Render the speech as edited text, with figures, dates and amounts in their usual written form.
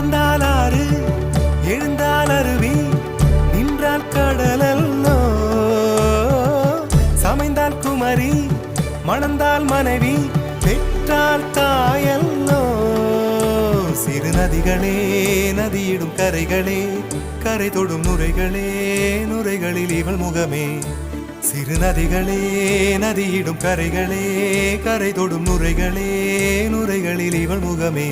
நடந்தால் ஆறு எழுந்தால் அருவி நின்றால் கடலல்லோ சமைந்தால் குமரி மணந்தால் மனைவி பெற்றால் தாயல்லோ சிறு நதிகளே நதியிடும் கரைகளே கரை தொடும் நுரைகளே நுரைகளில் இவள் முகமே சிறு நதிகளே நதியிடும் கரைகளே கரை தொடும் நுரைகளே நுரைகளில் இவள் முகமே